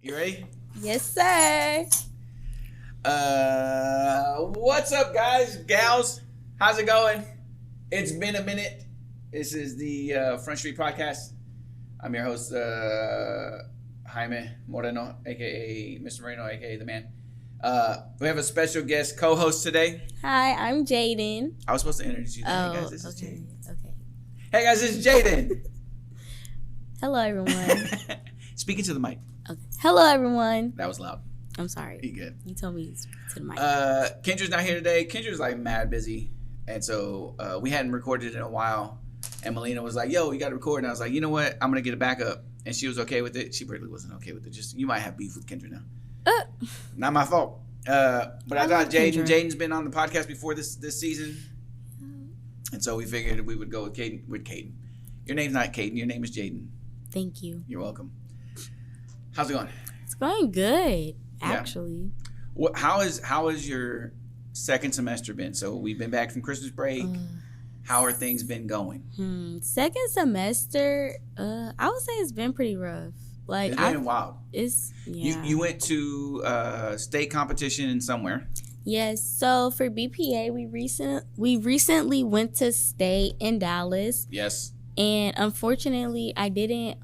You ready? Yes, sir. What's up, guys, gals? How's it going? It's been a minute. This is the Front Street Podcast. I'm your host, Jaime Moreno, aka Mr. Moreno, aka the man. We have a special guest co-host today. Hi, I'm Jadyn. I was supposed to introduce you. Hey guys, this is okay. Jadyn. Okay. Hey guys, this is Jadyn. Hello, everyone. Speaking to the mic. Okay. Hello, everyone. That was loud. I'm sorry. You good? You told me to speak to the mic. Kendra's not here today. Kendra's like mad busy, and so we hadn't recorded in a while. And Melina was like, "Yo, you got to record." And I was like, "You know what? I'm gonna get it back up." And she was okay with it. She really wasn't okay with it. Just you might have beef with Kendra now. Not my fault. But I thought Jadyn's been on the podcast before this season, and so we figured we would go with Caden. Your name's not Caden. Your name is Jadyn. Thank you. You're welcome. How's it going? It's going good, actually. Yeah. How has your second semester been? So we've been back from Christmas break. How are things been going? Second semester, I would say it's been pretty rough. Like it's been wild. You went to state competition somewhere. Yes. So for BPA, we recently went to state in Dallas. Yes. And unfortunately, I didn't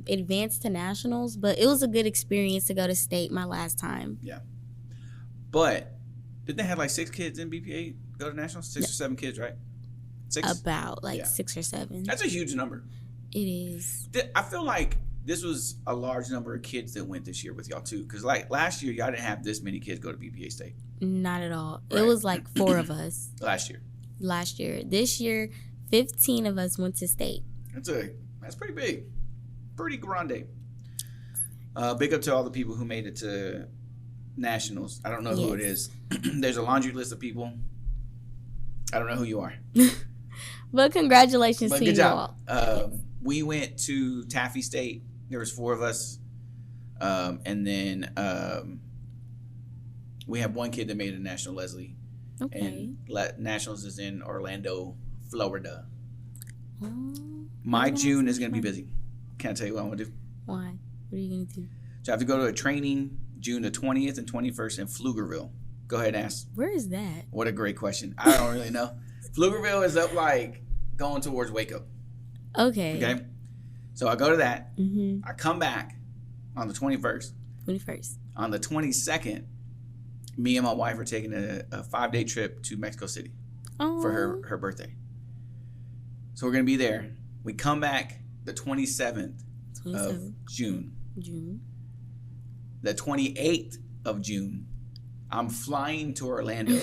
advance to nationals, but it was a good experience to go to state my last time. Yeah. But didn't they have like 6 kids in BPA go to nationals? 6 or 7 kids, right? 6? About 6 or 7. That's a huge number. It is. I feel like this was a large number of kids that went this year with y'all too. Because like last year, y'all didn't have this many kids go to BPA state. Not at all. Right. It was like 4 of us. Last year. This year, 15 of us went to state. That's pretty big. Pretty grande. Big up to all the people who made it to nationals. I don't know who it is. There's a laundry list of people. I don't know who you are. But congratulations to good you job. all. We went to Taffy State. There was 4 of us. And then we have one kid that made it to National Leslie. Okay. And Nationals is in Orlando, Florida. Oh, My June is going to be busy. Can I tell you what I'm going to do? Why? What are you going to do? So I have to go to a training June the 20th and 21st in Pflugerville. Go ahead and ask. Where is that? What a great question. I don't really know. Pflugerville is up like going towards Waco. Okay. So I go to that. Mm-hmm. I come back on the 21st. 21st. On the 22nd, me and my wife are taking a 5-day trip to Mexico City for her birthday. So we're going to be there. We come back the 27th of June. The 28th of June, I'm flying to Orlando.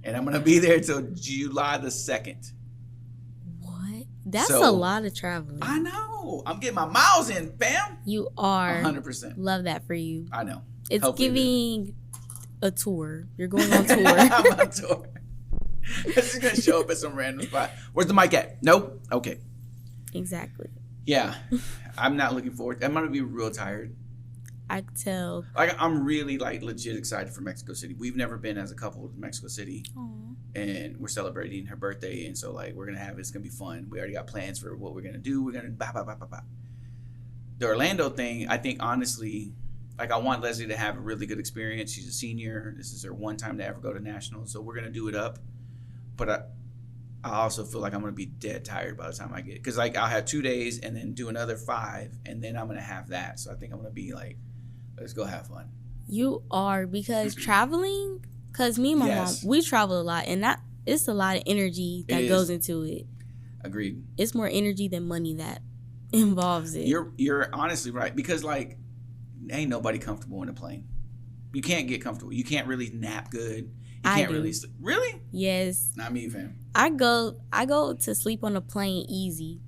And I'm going to be there till July the 2nd. What? That's a lot of traveling. I know. I'm getting my miles in, fam. You are. 100%. Love that for you. I know. It's Hopefully giving a tour. You're going on tour. I'm on tour. It's just going to show up at some random spot. Where's the mic at? Nope. Okay. Exactly. Yeah. I'm not looking forward. I'm going to be real tired. I could tell. Like, I'm really, like, legit excited for Mexico City. We've never been as a couple to Mexico City. Aww. And we're celebrating her birthday. And so, like, we're going to have, it's going to be fun. We already got plans for what we're going to do. We're going to The Orlando thing, I think, honestly, like, I want Leslie to have a really good experience. She's a senior. This is her one time to ever go to nationals. So we're going to do it up. But I also feel like I'm going to be dead tired by the time I get, because like I'll have 2 days and then do another 5, and then I'm going to have that. So I think I'm going to be like, let's go have fun. You are, because traveling, because me and my mom, we travel a lot, and it's a lot of energy that goes into it. Agreed. It's more energy than money that involves it. You're honestly right, because like ain't nobody comfortable in a plane. You can't get comfortable. You can't really nap good. You can't really sleep. Really? Yes. Not me, fam. I go to sleep on a plane easy.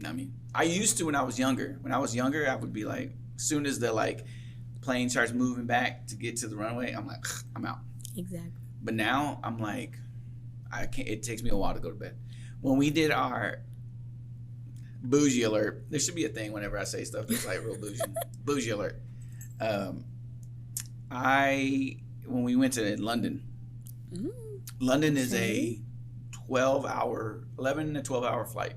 Not me. I used to when I was younger. When I was younger, I would be like, as soon as the like plane starts moving back to get to the runway, I'm like, I'm out. Exactly. But now I'm like, I can't. It takes me a while to go to bed. When we did our bougie alert, there should be a thing whenever I say stuff that's like real bougie. Bougie alert. When we went to London. London is a 11 to 12 hour flight.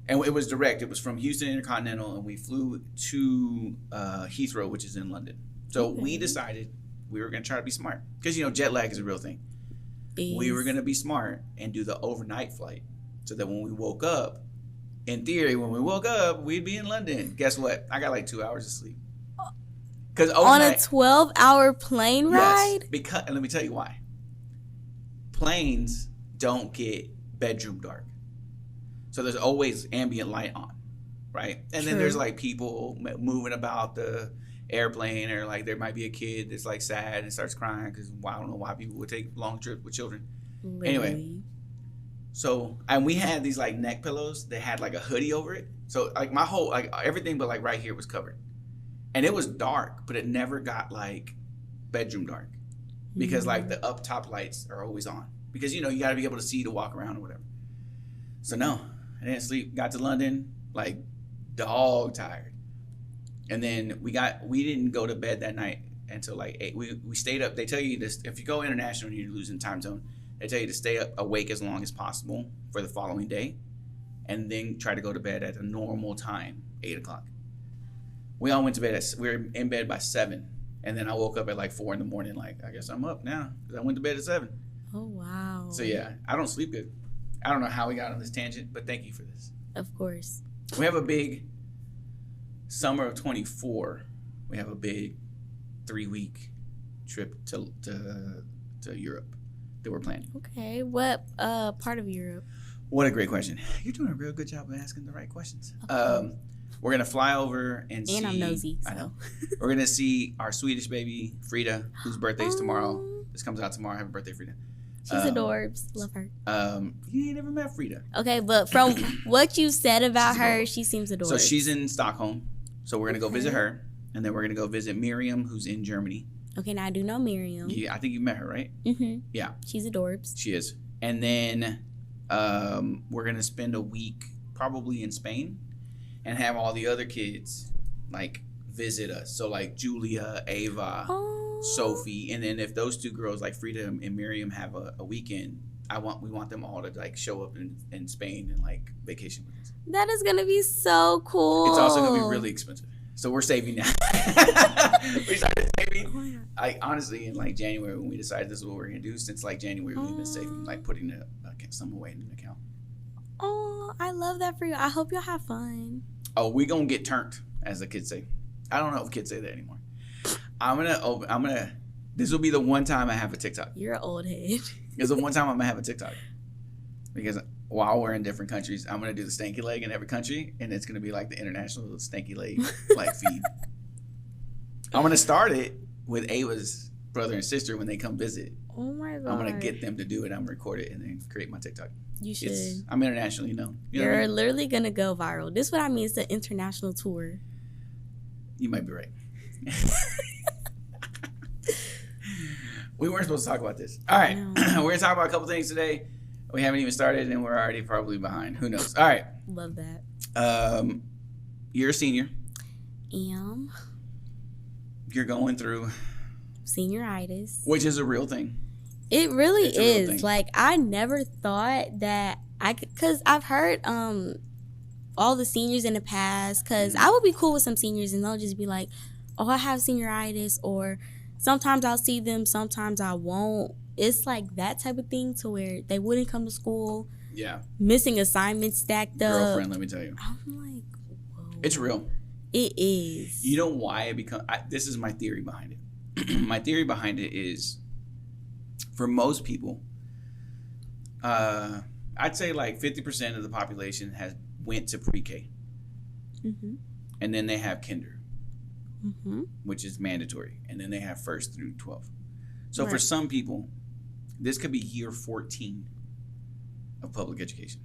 And it was direct. It was from Houston Intercontinental, and we flew to Heathrow, which is in London. So we decided we were going to try to be smart. Because, jet lag is a real thing. We were going to be smart and do the overnight flight. So that when we woke up, in theory, when we woke up, we'd be in London. Guess what? I got like 2 hours of sleep. Because on a 12-hour plane ride? Yes, because, and let me tell you why. Planes don't get bedroom dark. So there's always ambient light on, right? And then there's like people moving about the airplane, or like there might be a kid that's like sad and starts crying because I don't know why people would take long trips with children. Literally. Anyway, so, and we had these like neck pillows that had like a hoodie over it. So like my whole, like everything but like right here was covered. And it was dark, but it never got like bedroom dark because like the up top lights are always on because, you got to be able to see to walk around or whatever. So no, I didn't sleep. Got to London, like dog tired. And then we didn't go to bed that night until like 8. We stayed up. They tell you this, if you go international and you're losing time zone, they tell you to stay up awake as long as possible for the following day and then try to go to bed at a normal time, 8 o'clock. We all went to bed we were in bed by 7, and then I woke up at like 4 in the morning. Like, I guess I'm up now because I went to bed at 7. Oh wow! So yeah, I don't sleep good. I don't know how we got on this tangent, but thank you for this. Of course. We have a big summer of 24. We have a big 3-week trip to Europe that we're planning. Okay, what part of Europe? What a great question! You're doing a real good job of asking the right questions. Okay. We're going to fly over and see... And I'm nosy. So. I know. We're going to see our Swedish baby, Frida, whose birthday is tomorrow. This comes out tomorrow. Happy birthday, Frida. She's adorbs. Love her. You ain't never met Frida. Okay, but from what you said about her, she seems adorable. So she's in Stockholm. So we're going to go visit her. And then we're going to go visit Miriam, who's in Germany. Okay, now I do know Miriam. Yeah, I think you met her, right? Mm-hmm. Yeah. She's adorbs. She is. And then we're going to spend a week probably in Spain. And have all the other kids like visit us. So like Julia, Ava, Sophie, and then if those 2 girls like Frida and Miriam have a weekend, we want them all to like show up in Spain and like vacation with us. That is gonna be so cool. It's also gonna be really expensive. So we're saving now. We started saving. Like honestly, in like January when we decided this is what we're gonna do, since like January we've been saving, like putting some away in an account. Oh, I love that for you. I hope you'll have fun. Oh, we gonna get turned, as the kids say. I don't know if kids say that anymore. This will be the one time I have a TikTok. You're an old head. It's the one time I'm gonna have a TikTok. Because while we're in different countries, I'm gonna do the stanky leg in every country, and it's gonna be like the international stanky leg like feed. I'm gonna start it with Ava's brother and sister when they come visit. Oh my god! I'm gonna get them to do it. I'm gonna record it and then create my TikTok. You should. I'm internationally known. You're literally gonna go viral. This is what I mean. It's the international tour. You might be right. We weren't supposed to talk about this. All right, we're gonna talk about a couple things today. We haven't even started, and we're already probably behind. Who knows? All right. Love that. You're a senior. Am. You're going through senioritis, which is a real thing. It really is. Like, I never thought that I could, because I've heard all the seniors in the past, because I would be cool with some seniors and they'll just be like, oh, I have senioritis, or sometimes I'll see them, sometimes I won't. It's like that type of thing to where they wouldn't come to school. Yeah. Missing assignments stacked up. Girlfriend, let me tell you. I'm like, whoa. It's real. It is. You know why it becomes, this is my theory behind it. My theory behind it is, for most people, I'd say like 50% of the population went to pre-K. Mm-hmm. And then they have kinder, which is mandatory. And then they have 1st through 12th. So for some people, this could be year 14 of public education.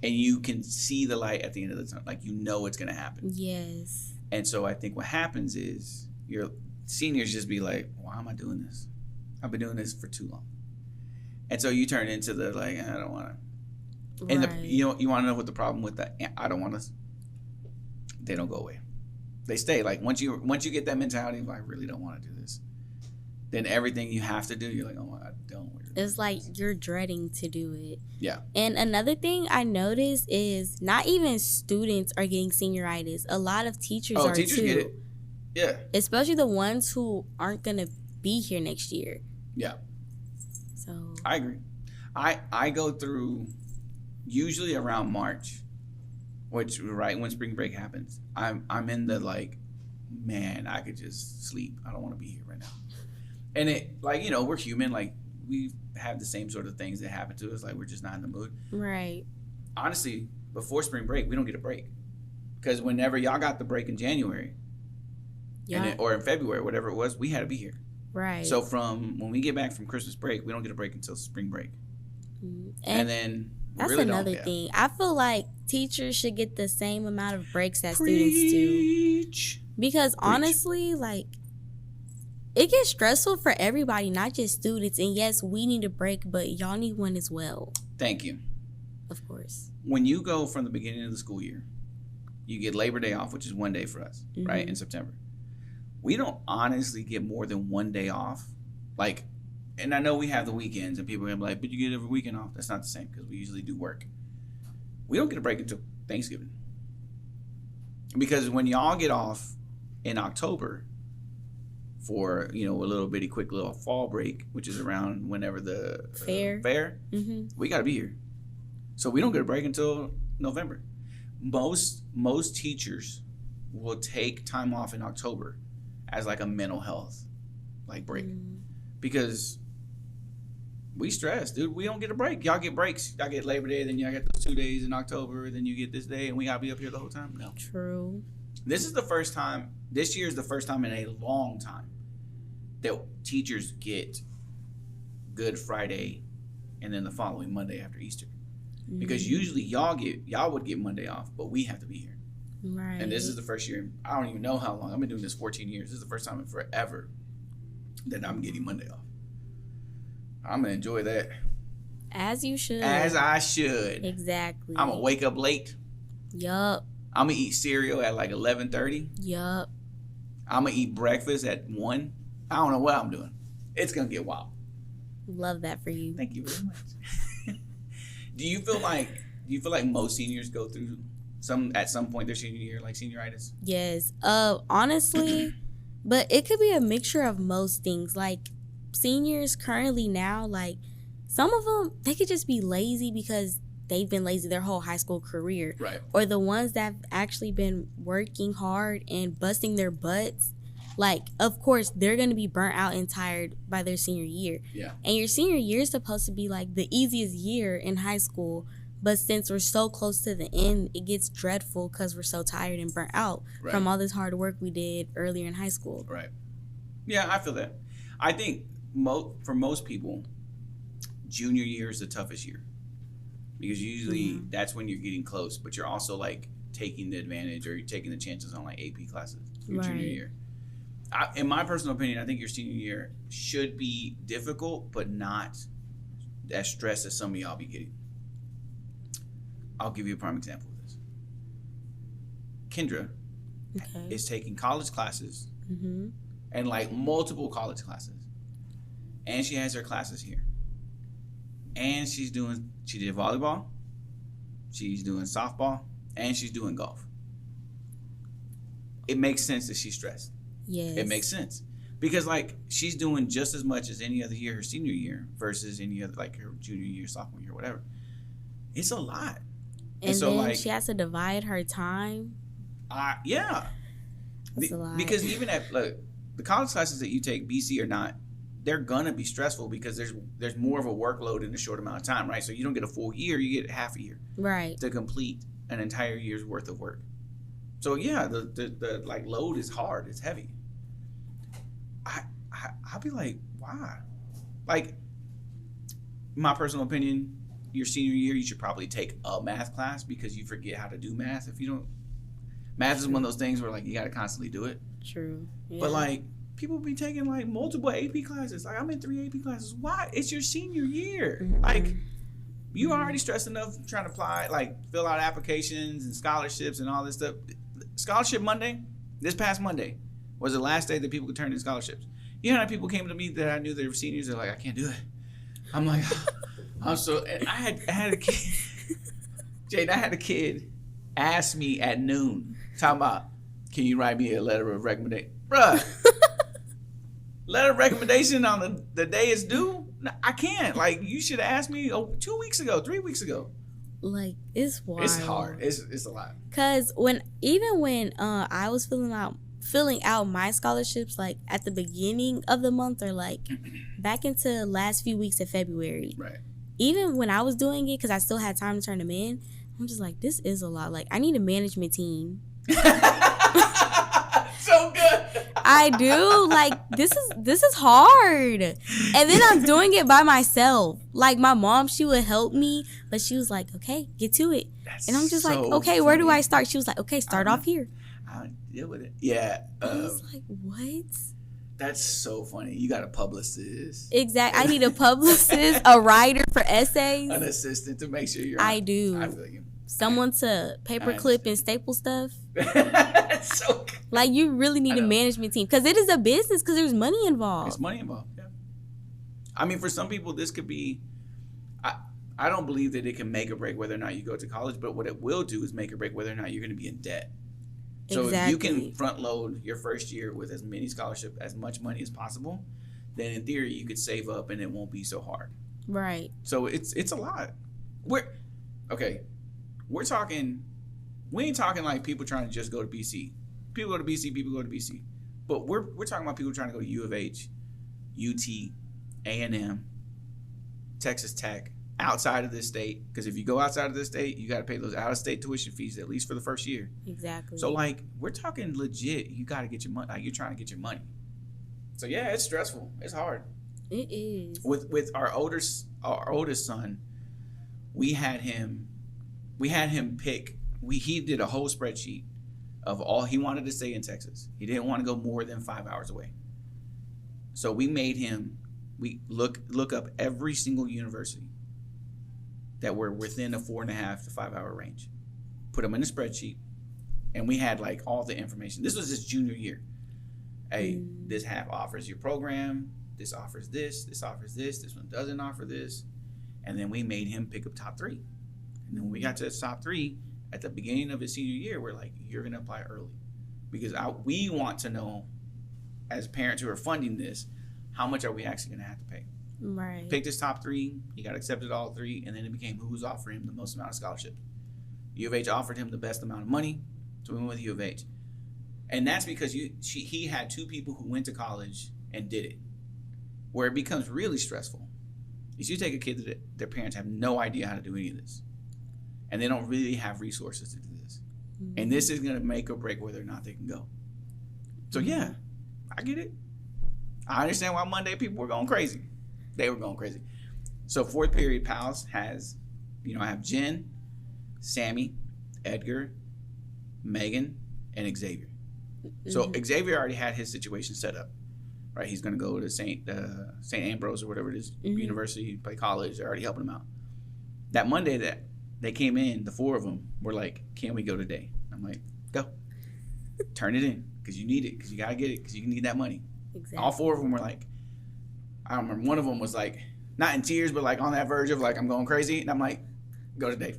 And you can see the light at the end of the tunnel. Like, you know it's going to happen. Yes. And so I think what happens is your seniors just be like, why am I doing this? I've been doing this for too long. And so you turn into the, like, I don't want to. Right. And you want to know what the problem with that I don't want to. They don't go away. They stay. Like, once you get that mentality of, I really don't want to do this, then everything you have to do, you're like, oh my God, don't. It's like you're dreading to do it. Yeah. And another thing I noticed is not even students are getting senioritis. A lot of teachers are teachers too. Get it. Yeah. Especially the ones who aren't going to be here next year. Yeah. So I agree. I go through usually around March, which right when spring break happens. I'm in the like, man, I could just sleep. I don't want to be here right now. And it like, you know, we're human. Like we have the same sort of things that happen to us. Like we're just not in the mood. Right. Honestly, before spring break, we don't get a break because whenever y'all got the break in January, or in February, whatever it was, we had to be here. Right. So from when we get back from Christmas break, we don't get a break until spring break. And then that's really another thing. I feel like teachers should get the same amount of breaks that students do. Because honestly, like, it gets stressful for everybody, not just students. And yes, we need a break, but y'all need one as well. Thank you. Of course. When you go from the beginning of the school year, you get Labor Day off, which is 1 day for us, right, in September. We don't honestly get more than 1 day off. Like, and I know we have the weekends, and people are going to be like, but you get every weekend off. That's not the same because we usually do work. We don't get a break until Thanksgiving. Because when y'all get off in October for, you know, a little bitty quick little fall break, which is around whenever the fair, we got to be here. So we don't get a break until November. Most teachers will take time off in October as like a mental health like break because we stress, dude. We don't get a break. Y'all get breaks. Y'all get Labor Day, then y'all get those 2 days in October, then you get this day, and we gotta be up here the whole time. No. True. This is the first time. This year is the first time in a long time that teachers get Good Friday and then the following Monday after Easter. Because usually y'all would get Monday off, but we have to be here. Right. And this is the first year. I don't even know how long. I've been doing this 14 years. This is the first time in forever that I'm getting Monday off. I'm going to enjoy that. As you should. As I should. Exactly. I'm going to wake up late. Yup. I'm going to eat cereal at like 11:30. Yup. I'm going to eat breakfast at 1. I don't know what I'm doing. It's going to get wild. Love that for you. Thank you very much. Do you feel like most seniors go through at some point their senior year, like senioritis? Yes. Honestly, but it could be a mixture of most things. Like seniors currently now, like some of them, they could just be lazy because they've been lazy their whole high school career. Right. Or the ones that have actually been working hard and busting their butts. Like, of course, they're going to be burnt out and tired by their senior year. Yeah. And your senior year is supposed to be like the easiest year in high school. But since we're so close to the end, it gets dreadful because we're so tired and burnt out from all this hard work we did earlier in high school. Right. Yeah, I feel that. I think for most people, junior year is the toughest year. Because usually that's when you're getting close. But you're also like taking the advantage or you're taking the chances on like AP classes your junior year. In my personal opinion, I think your senior year should be difficult, but not as stressed as some of y'all be getting. I'll give you a prime example of this. Kendra is taking college classes and like multiple college classes. And she has her classes here. And she did volleyball, she's doing softball, and she's doing golf. It makes sense that she's stressed. Yes. It makes sense. Because like she's doing just as much as any other year, her senior year, versus any other like her junior year, sophomore year, whatever. It's a lot. And so then like she has to divide her time. Yeah. That's a lot. Because even at the college classes that you take, BC or not, they're gonna be stressful because there's more of a workload in a short amount of time, right? So you don't get a full year, you get half a year. Right. To complete an entire year's worth of work. So yeah, the like load is hard, it's heavy. I'll be like, why? Like, my personal opinion, your senior year, you should probably take a math class because you forget how to do math. If you don't, math is one of those things where like you got to constantly do it. True. Yeah. But like people be taking like multiple AP classes. Like I'm in 3 AP classes. Why? It's your senior year. Like you already stressed enough trying to apply, like fill out applications and scholarships and all this stuff. Scholarship Monday, this past Monday, was the last day that people could turn in scholarships. You know how people came to me that I knew they were seniors. They're like, I can't do it. I'm like, I'm so. I had a kid. Jade, I had a kid ask me at noon, talking about, can you write me a letter of recommendation, bruh? Letter of recommendation on the day it's due? No, I can't. Like, you should have asked me 2 weeks ago, 3 weeks ago. Like, it's wild. It's hard. It's a lot. Cause when I was filling out my scholarships, like at the beginning of the month or like back into last few weeks of February. Right. Even when I was doing it, because I still had time to turn them in, I'm just like, this is a lot. Like, I need a management team. So good. I do. Like, this is hard. And then I'm doing it by myself. Like, my mom, she would help me, but she was like, okay, get to it. And I'm just so like, okay, funny. Where do I start? She was like, okay, start off here. I'll deal with it. Yeah. I was like, what? That's so funny. You got a publicist. Exactly. I need a publicist, a writer for essays. An assistant to make sure you're I do. I feel you. Someone to paperclip and staple stuff. That's so good. Like, you really need a management team. Because it is a business, because there's money involved. There's money involved, yeah. I mean, for some people, this could be... I don't believe that it can make or break whether or not you go to college, but what it will do is make or break whether or not you're going to be in debt. So if you can front load your first year with as many scholarships, as much money as possible, then in theory you could save up and it won't be so hard. Right. So it's a lot. We ain't talking like people trying to just go to BC. People go to BC. But we're talking about people trying to go to U of H, UT, A&M, Texas Tech, outside of this state, because if you go outside of this state, you got to pay those out-of-state tuition fees at least for the first year. Exactly. So like, we're talking legit. You got to get your money. Like, you're trying to get your money. So yeah, it's stressful. It's hard. It is. With our oldest son, we had him pick. He did a whole spreadsheet of all he wanted to stay in Texas. He didn't want to go more than 5 hours away. So we made him. We look up every single university that were within a 4.5 to 5 hour range, put them in a spreadsheet, and we had like all the information. This was his junior year. Hey, this half offers your program. This offers this. This offers this. This one doesn't offer this. And then we made him pick up top 3. And then when we got to the top 3 at the beginning of his senior year, we're like, you're going to apply early, because we want to know, as parents who are funding this, how much are we actually going to have to pay? Right. Picked his top 3. He got accepted all 3, and then it became who was offering him the most amount of scholarships. U of H offered him the best amount of money, so we went with U of H. And that's because he had 2 people who went to college and did it. Where it becomes really stressful is you take a kid that their parents have no idea how to do any of this, and they don't really have resources to do this. Mm-hmm. And this is going to make or break whether or not they can go. So yeah, I get it. I understand why Monday people were going crazy. They were going crazy. So 4th period PALS has, I have Jen, Sammy, Edgar, Megan, and Xavier. Mm-hmm. So Xavier already had his situation set up, right? He's going to go to St. Ambrose or whatever it is, university, play college. They're already helping him out. That Monday that they came in, the 4 of them were like, can we go today? I'm like, go. Turn it in, because you need it, because you got to get it, because you need that money. Exactly. All 4 of them were like, I don't remember, one of them was like, not in tears, but like on that verge of like, I'm going crazy. And I'm like, go today.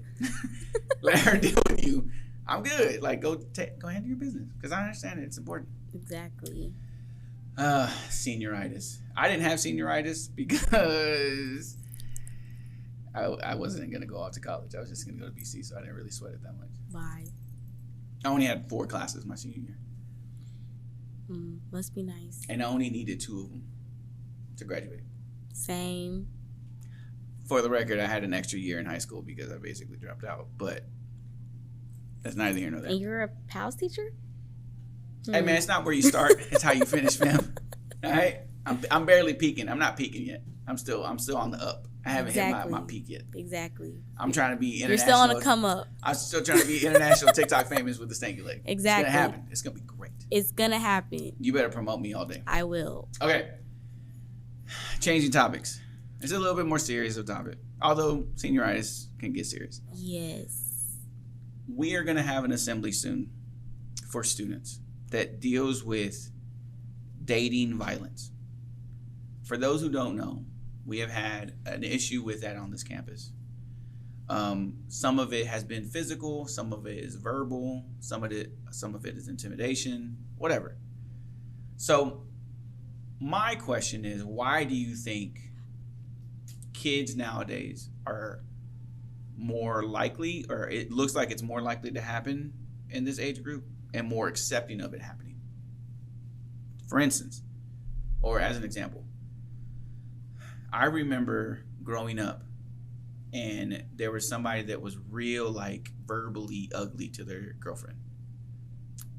Let her deal with you. I'm good. Like, go handle your business, because I understand it. It's important. Exactly. Senioritis. I didn't have senioritis because I wasn't going to go off to college. I was just going to go to BC, so I didn't really sweat it that much. Why? I only had 4 classes my senior year. Must be nice. And I only needed 2 of them to graduate. Same. For the record, I had an extra year in high school because I basically dropped out, but that's neither here nor there. And you're a PALS teacher? Hey man, it's not where you start; it's how you finish, fam. All right, I'm barely peaking. I'm not peaking yet. I'm still on the up. I haven't hit my peak yet. Exactly. I'm trying to be international. You're still on a come up. I'm still trying to be international TikTok famous with the stanky leg. Exactly. It's gonna happen. It's gonna be great. It's gonna happen. You better promote me all day. I will. Okay. Changing topics. It's a little bit more serious of topic, although senioritis can get serious. Yes. We are gonna have an assembly soon for students that deals with dating violence. for those who don't know, we have had an issue with that on this campus. Some of it has been physical, some of it is verbal, some of it is intimidation, whatever. So my question is, why do you think kids nowadays are more likely, or it looks like it's more likely to happen in this age group and more accepting of it happening? For instance, or as an example, I remember growing up and there was somebody that was real, like, verbally ugly to their girlfriend.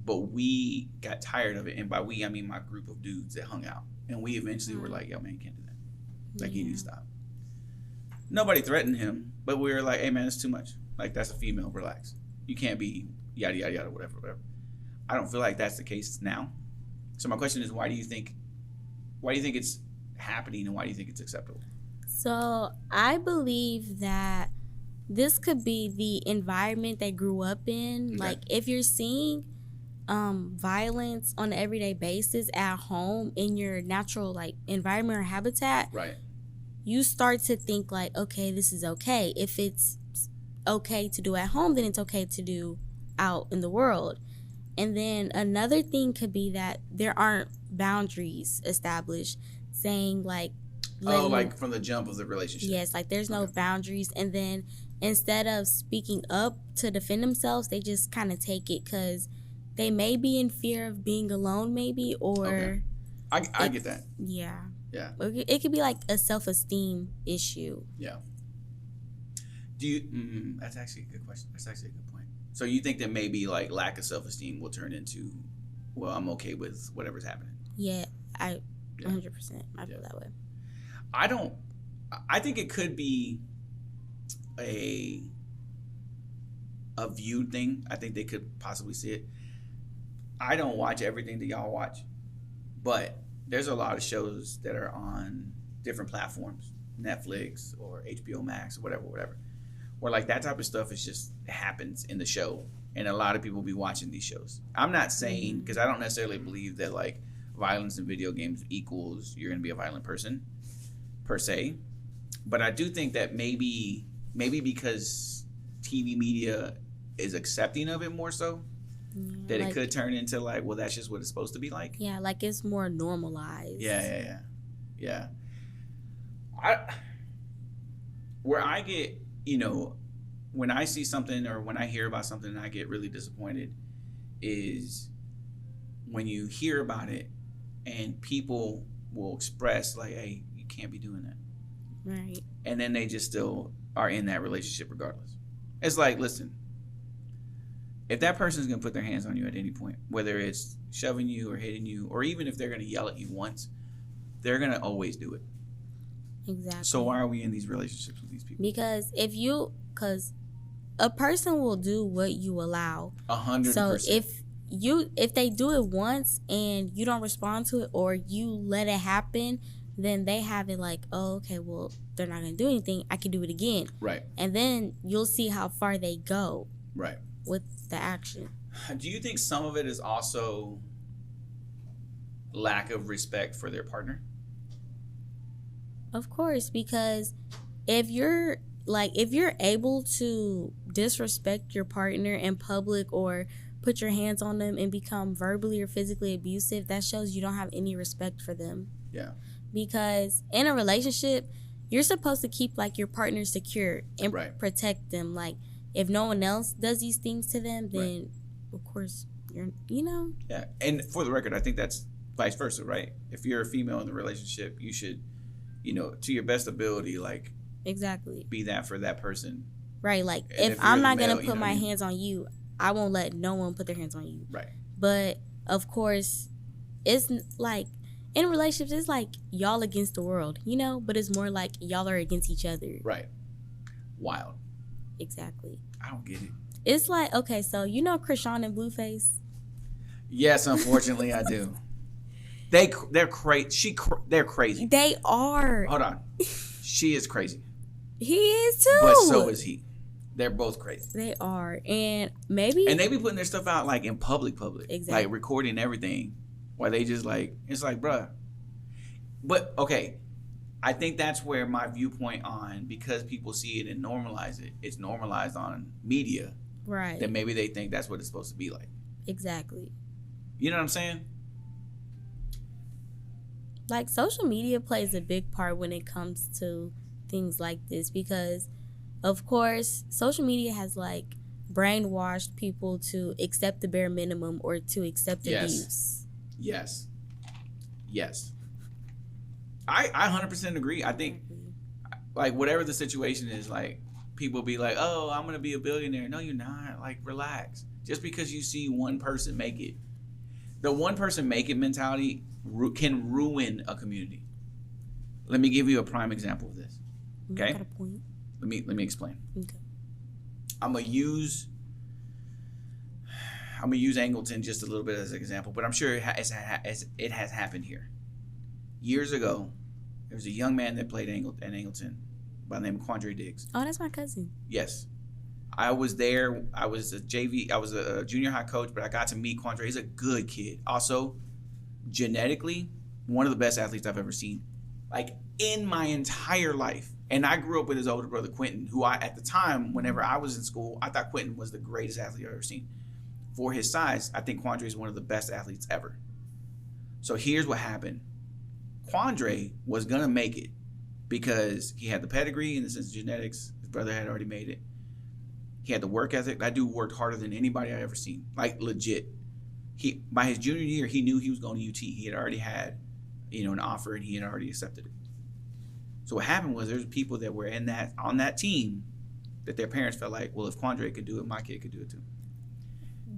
But we got tired of it. And by we, I mean my group of dudes that hung out. And we eventually were like, yo, man, you can't do that. Like, you need to stop. Nobody threatened him, but we were like, hey, man, it's too much. Like, that's a female, relax. You can't be yada, yada, yada, whatever. I don't feel like that's the case now. So my question is, why do you think it's happening, and why do you think it's acceptable? So I believe that this could be the environment they grew up in. Okay. Like, if you're seeing violence on an everyday basis at home in your natural, like, environment or habitat, right, you start to think like, okay, this is okay. If it's okay to do at home, then it's okay to do out in the world. And then another thing could be that there aren't boundaries established, saying like, like from the jump of the relationship. Yes, like there's no boundaries. And then instead of speaking up to defend themselves, they just kind of take it because they may be in fear of being alone, maybe, or... Okay. I get that. Yeah. Yeah. It could be like a self-esteem issue. Yeah. Do you... that's actually a good question. That's actually a good point. So you think that maybe like lack of self-esteem will turn into, well, I'm okay with whatever's happening? Yeah, 100%. I feel that way. I think it could be a viewed thing. I think they could possibly see it. I don't watch everything that y'all watch, but there's a lot of shows that are on different platforms, Netflix or HBO Max or whatever, where like that type of stuff is just happens in the show, and a lot of people be watching these shows. I'm not saying, because I don't necessarily believe that like violence in video games equals you're gonna be a violent person per se, but I do think that maybe because TV media is accepting of it more so, that like, it could turn into like, well, that's just what it's supposed to be like. Yeah, like it's more normalized. Yeah. Where I get, when I see something or when I hear about something and I get really disappointed is when you hear about it and people will express like, hey, you can't be doing that. Right. And then they just still are in that relationship regardless. It's like, listen, if that person's going to put their hands on you at any point, whether it's shoving you or hitting you, or even if they're going to yell at you once, they're going to always do it. Exactly. So why are we in these relationships with these people? Because because a person will do what you allow. 100%. So if they do it once and you don't respond to it or you let it happen, then they have it like, oh, okay, well, they're not going to do anything. I can do it again. Right. And then you'll see how far they go. Right. With the action. Do you think some of it is also lack of respect for their partner? Of course, because if you're able to disrespect your partner in public or put your hands on them and become verbally or physically abusive, that shows you don't have any respect for them. Yeah. Because in a relationship, you're supposed to keep like your partner secure and protect them. Like, if no one else does these things to them, then of course you're. Yeah, and for the record, I think that's vice versa, right? If you're a female in the relationship, you should, to your best ability, like exactly be that for that person. Right, like if I'm not gonna put my hands on you, I won't let no one put their hands on you. Right. But of course, it's like in relationships, it's like y'all against the world, but it's more like y'all are against each other. Right. Wild. Exactly. I don't get it. It's like, okay, so Krishan and Blueface? Yes, unfortunately I do. They're crazy. They're crazy. They are. Hold on. She is crazy. He is too. But so is he. They're both crazy. They are. And they be putting their stuff out like in public. Exactly. Like recording everything. While they just like, it's like, bruh. But okay, I think that's where my viewpoint on, because people see it and normalize it, it's normalized on media. Right. Then maybe they think that's what it's supposed to be like. Exactly. You know what I'm saying? Like, social media plays a big part when it comes to things like this because, of course, social media has, like, brainwashed people to accept the bare minimum or to accept abuse. Yes. I 100% agree. I think, like, whatever the situation is, like, people be like, oh, I'm going to be a billionaire. No, you're not. Like, relax. Just because you see one person make it. The one person make it mentality can ruin a community. Let me give you a prime example of this. Okay? I got a point. Let me explain. Okay. I'm gonna use Angleton just a little bit as an example, but I'm sure it has happened here. Years ago, there was a young man that played in Angleton by the name of Quandre Diggs. Oh, that's my cousin. Yes. I was there. I was a junior high coach, but I got to meet Quandre. He's a good kid. Also, genetically, one of the best athletes I've ever seen, like, in my entire life. And I grew up with his older brother, Quentin, who at the time, whenever I was in school, I thought Quentin was the greatest athlete I've ever seen. For his size, I think Quandre is one of the best athletes ever. So here's what happened. Quandre was going to make it because he had the pedigree in the sense of genetics. His brother had already made it. He had the work ethic. That dude worked harder than anybody I ever seen. Like, legit. By his junior year, he knew he was going to UT. He had already had, an offer, and he had already accepted it. So what happened was there's people that were on that team that their parents felt like, well, if Quandre could do it, my kid could do it too.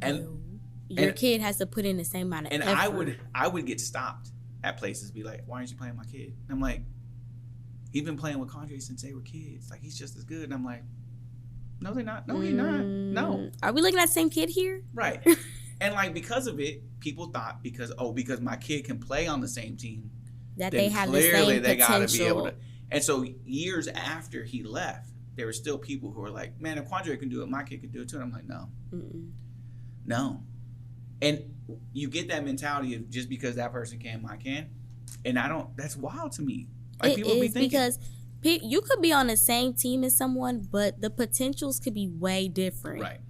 And your kid has to put in the same amount of effort. And I would get stopped at places, be like, why aren't you playing my kid? And I'm like, he's been playing with Quandre since they were kids. Like, he's just as good. And I'm like, no, they're not. No, he's not. No. Are we looking at the same kid here? Right. And, like, because of it, people thought because my kid can play on the same team, that they have the same potential. They gotta be able to. And so years after he left, there were still people who were like, man, if Quandre can do it, my kid can do it too. And I'm like, no. No. And you get that mentality of just because that person can, I can. And that's wild to me. Like, people be thinking. Because you could be on the same team as someone, but the potentials could be way different. Right.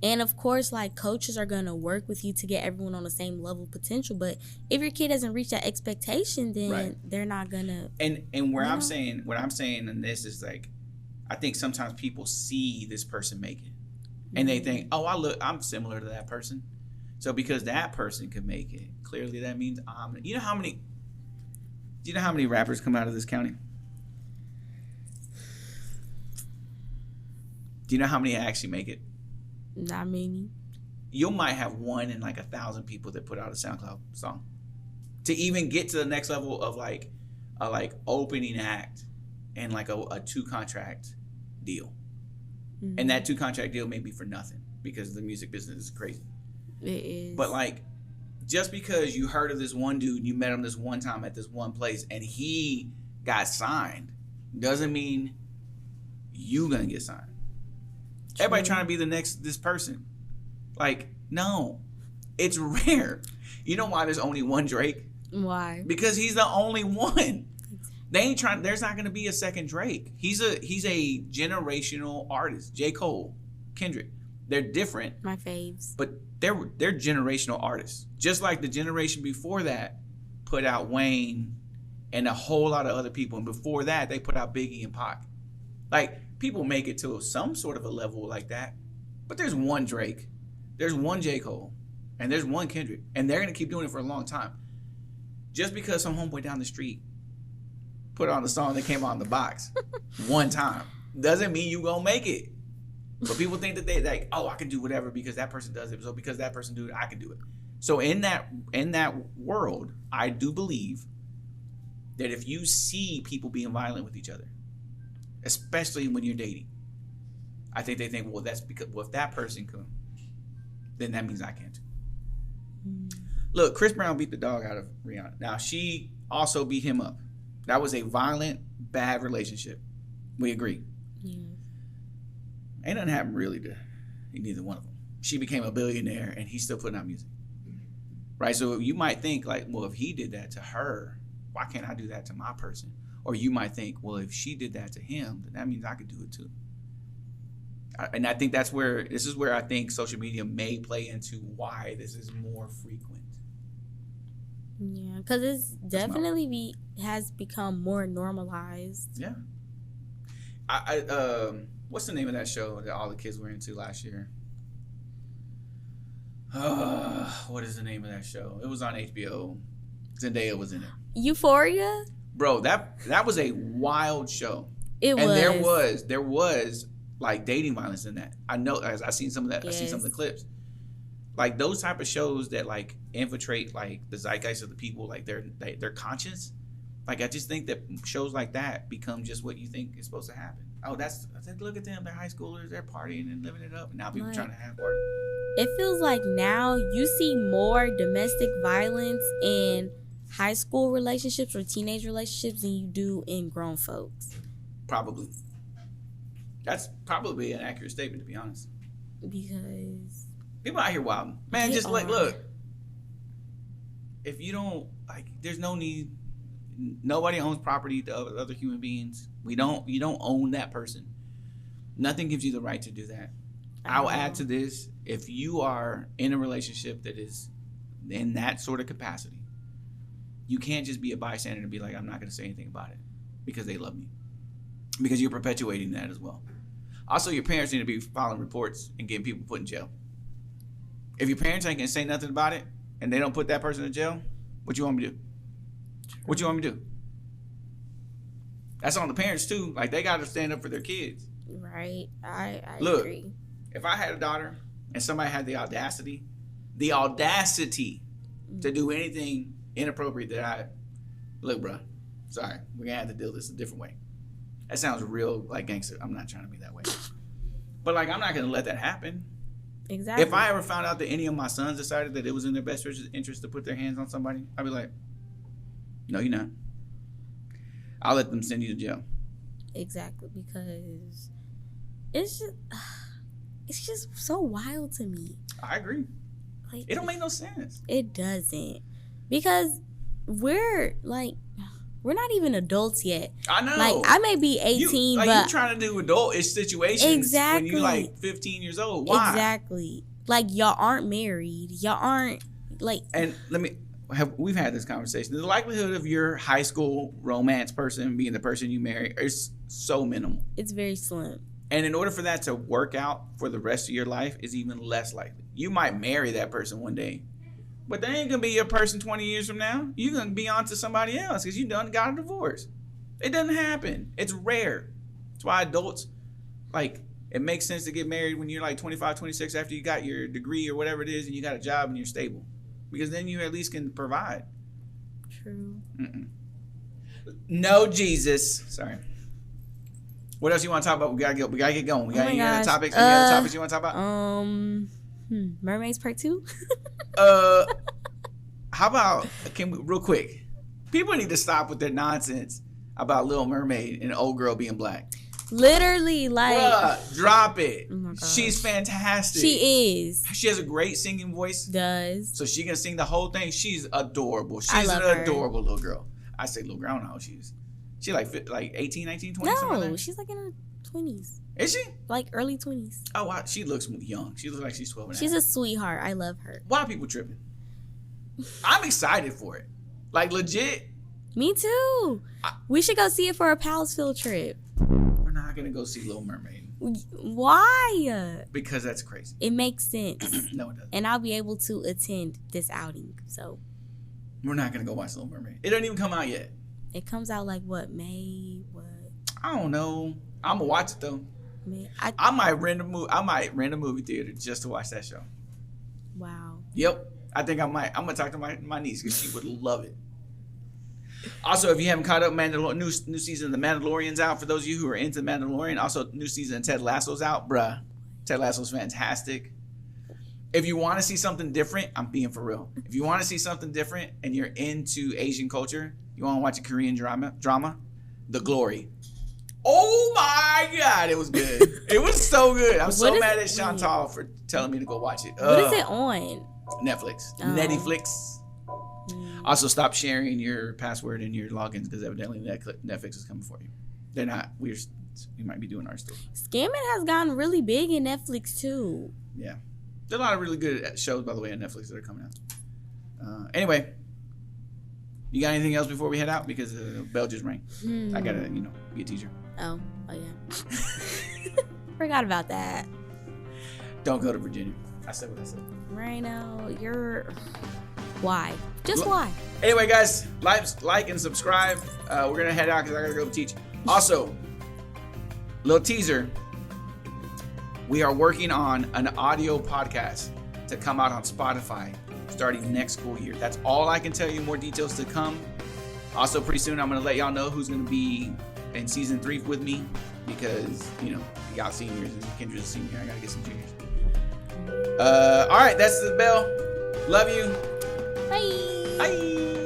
And of course, like, coaches are going to work with you to get everyone on the same level of potential. But if your kid doesn't reach that expectation, then they're not going to. And what I'm saying in this is, like, I think sometimes people see this person make it. And they think, oh, I'm similar to that person. So because that person could make it, clearly that means I'm. Do you know how many rappers come out of this county? Do you know how many actually make it? Not many. You might have one in like 1,000 people that put out a SoundCloud song. To even get to the next level of like a opening act and like a 2-contract deal. Mm-hmm. And that 2-contract deal may be for nothing because the music business is crazy. It is. But like, just because you heard of this one dude and you met him this one time at this one place and he got signed doesn't mean you gonna get signed. True. Everybody trying to be this person. Like, no. It's rare. You know why there's only one Drake? Why? Because he's the only one. There's not gonna be a second Drake. He's a generational artist. J. Cole, Kendrick. They're different. My faves. But they're generational artists. Just like the generation before that put out Wayne and a whole lot of other people. And before that, they put out Biggie and Pac. Like, people make it to some sort of a level like that. But there's one Drake. There's one J. Cole. And there's one Kendrick. And they're going to keep doing it for a long time. Just because some homeboy down the street put on the song that came out in the box one time doesn't mean you going to make it. But people think that they like, oh, I can do whatever because that person does it. So because that person do it, I can do it. So in that world, I do believe that if you see people being violent with each other, especially when you're dating, I think they think, well, that's because if that person can, then that means I can too. Look, Chris Brown beat the dog out of Rihanna. Now, she also beat him up. That was a violent, bad relationship. We agree. Yeah. Ain't nothing happened really to neither one of them. She became a billionaire and he's still putting out music. Right? So you might think like, well, if he did that to her, why can't I do that to my person? Or you might think, well, if she did that to him, then that means I could do it too. And I think this is where I think social media may play into why this is more frequent. Yeah, because it's definitely has become more normalized. Yeah. What's the name of that show that all the kids were into last year? What is the name of that show? It was on HBO. Zendaya was in it. Euphoria? Bro, that was a wild show. It was. And there was like dating violence in that. I know, I seen some of that. Yes. I seen some of the clips. Like those type of shows that like infiltrate like the zeitgeist of the people, like their conscience. Like I just think that shows like that become just what you think is supposed to happen. Oh, look at them. They're high schoolers. They're partying and living it up. And now people trying to have party. It feels like now you see more domestic violence in high school relationships or teenage relationships than you do in grown folks. Probably. That's probably an accurate statement, to be honest. Because people out here wilding. Man, just like, look. If you don't, like, there's no need. Nobody owns property to other human beings. You don't own that person. Nothing gives you the right to do that. I'll add to this. If you are in a relationship that is in that sort of capacity, you can't just be a bystander and be like, I'm not going to say anything about it because they love me. Because you're perpetuating that as well. Also, your parents need to be filing reports and getting people put in jail. If your parents ain't going to say nothing about it and they don't put that person in jail, what you want me to do? What you want me to do? That's on the parents too. Like they got to stand up for their kids. Right. I Look, agree. If I had a daughter and somebody had the audacity to do anything inappropriate look, bro, sorry, we're going to have to deal with this a different way. That sounds real like gangster. I'm not trying to be that way. But like, I'm not going to let that happen. Exactly. If I ever found out that any of my sons decided that it was in their best interest to put their hands on somebody, I'd be like, no, you're not. I'll let them send you to jail. Exactly, because it's just so wild to me. I agree. Like, it don't make no sense. It doesn't. Because we're not even adults yet. I know. Like, I may be 18, but you're trying to do adult-ish situations when you're like 15 years old. Why? Exactly. Like, y'all aren't married. Y'all aren't like. And we've had this conversation. The likelihood of your high school romance person being the person you marry is so minimal. It's very slim. And in order for that to work out for the rest of your life is even less likely. You might marry that person one day, but they ain't going to be your person 20 years from now. You're going to be on to somebody else because you done got a divorce. It doesn't happen. It's rare. That's why adults, like, it makes sense to get married when you're like 25, 26 after you got your degree or whatever it is and you got a job and you're stable. Because then you at least can provide. True. No Jesus. Sorry. What else you want to talk about? We gotta get going. We got any other topics? Any other topics you want to talk about? Mermaids Part 2. How about real quick? People need to stop with their nonsense about Little Mermaid and old girl being black. Literally, like, bruh, drop it. Oh my gosh. She's fantastic. She is. She has a great singing voice. Does. So she can sing the whole thing. She's adorable. She's an adorable little girl. I say little girl. I don't know how she is. She like 18, 19, 20? No, she's like in her 20s. Is she? Like early 20s. Oh, wow. She looks young. She looks like she's 12 and She's a sweetheart. I love her. Why are people tripping? I'm excited for it. Like, legit. Me too. We should go see it for a pals field trip. We're not going to go see Little Mermaid. Why? Because that's crazy. It makes sense. No, it doesn't. And I'll be able to attend this outing. So we're not going to go watch Little Mermaid. It doesn't even come out yet. It comes out like what, May? What? I don't know. I'm going to watch it though. May. I might rent a movie theater just to watch that show. Wow. Yep. I think I might. I'm going to talk to my niece because she would love it. Also, if you haven't caught up, new season of The Mandalorian's out. For those of you who are into Mandalorian, also new season of Ted Lasso's out. Bruh, Ted Lasso's fantastic. If you want to see something different, I'm being for real. If you want to see something different and you're into Asian culture, you want to watch a Korean drama, The Glory. Oh my God, it was good. It was so good. I'm so mad at Chantal for telling me to go watch it. What is it on? Netflix. Oh. Netflix. Also, stop sharing your password and your logins because evidently Netflix is coming for you. They're not. We might be doing ours too. Scamming has gotten really big in Netflix too. Yeah. There's a lot of really good shows, by the way, on Netflix that are coming out. Anyway, you got anything else before we head out? Because the bell just rang. I gotta, be a teacher. Oh yeah. Forgot about that. Don't go to Virginia. I said what I said. Rhino, why? Just why? Anyway, guys, like and subscribe. We're gonna head out because I gotta go teach. Also, little teaser. We are working on an audio podcast to come out on Spotify starting next school year. That's all I can tell you. More details to come. Also, pretty soon, I'm going to let y'all know who's going to be in season 3 with me because, y'all seniors and Kendra's a senior. I got to get some juniors. All right, that's the bell. Love you. Bye. Bye.